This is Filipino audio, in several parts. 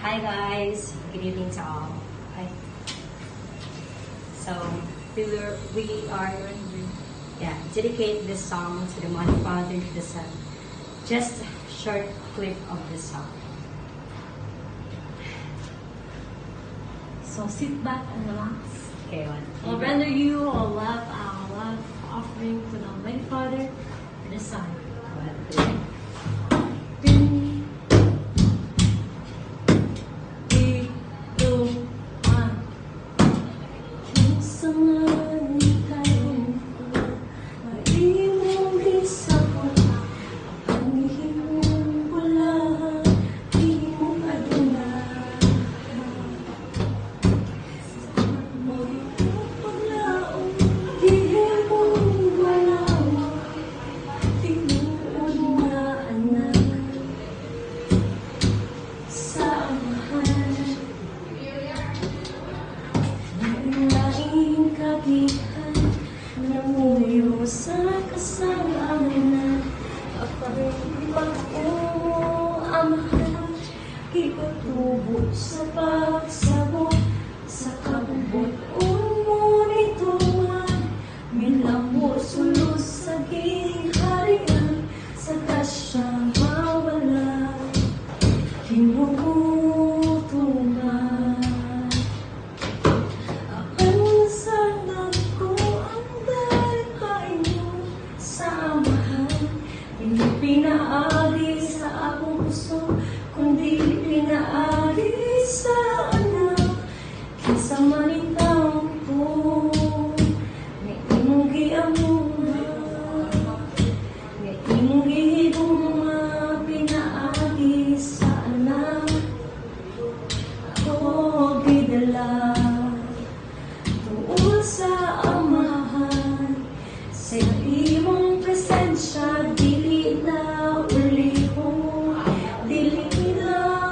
Hi guys, good evening to all. Hi. So we are dedicate this song to the Mother, Father, to the Son. Just a short clip of this song. So sit back and relax. Okay, one. I'll render you our love offering to the Almighty Father and the Son. One, two. Sa kasalanan, kapag ko amahan, ipatubot sa pagsabot, sa kabubuton mo nito man, milamo sulos sa gingharian, sa kasyang mawala, hinutuman. Pinaali sa akong puso, kundi pinaali sa anak. Kinsa man itaw ko, nga imong giamuma, nga imong gihiguma, pinaali sa anak. Ako gidala tuol sa amahan, sa imong presensya. Dili na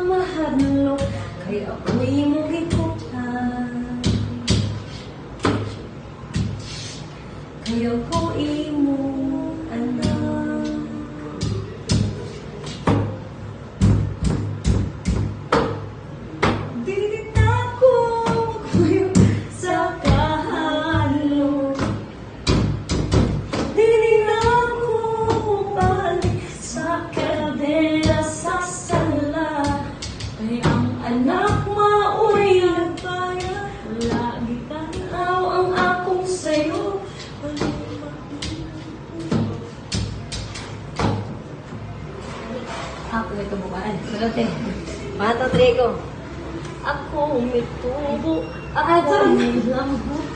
mahadlok, kaya ako'y imong gikutan, kaya ko imong anak. Dili na ko kuyo sa kahalo, dili na ko balik sa kaldera sa sala. Kaya ang anak mao'y nagpaya, wala gitanaw ang akong sayo. Ako may kabukaan. Magote. Pato, Trigo. Ako mitubo, ako nilambot,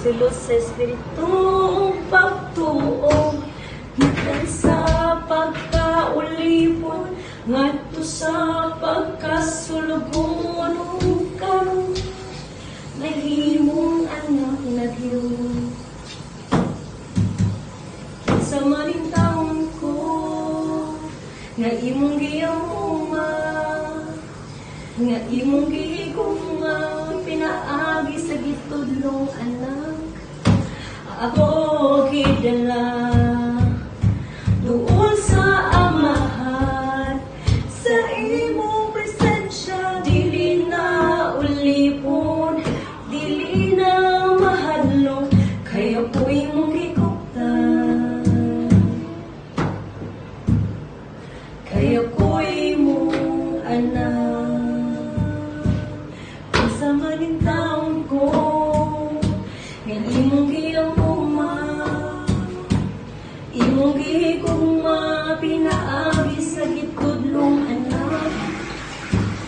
silos sa espiritu, pagtuong, gikan sa pagkaulipon, ngadto sa pagkasulugong karon, mahimong anak nagyon. Sa maling taon ko, nga imong giyamuma, nga imong gihiguma, pinaagi sa gitudlong anak. Ako gidala doon sa amahan, sa imong presensya. Dili na ulipon, dili na mahadlok, kaya ko imong gikuptan, kaya ko imong anak. Sa maling taon ko, nga imong giyamuma, imong gihiguma, pinaagi sa gitudlong anak.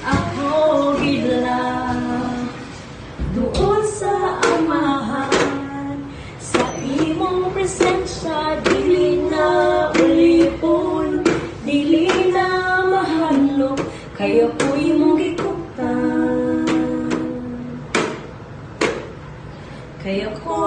Ako gidala doon sa amahan, sa imong presensya. Dili na ulipon, dili na mahadlok, kaya ko imong gikuptan, kaya ko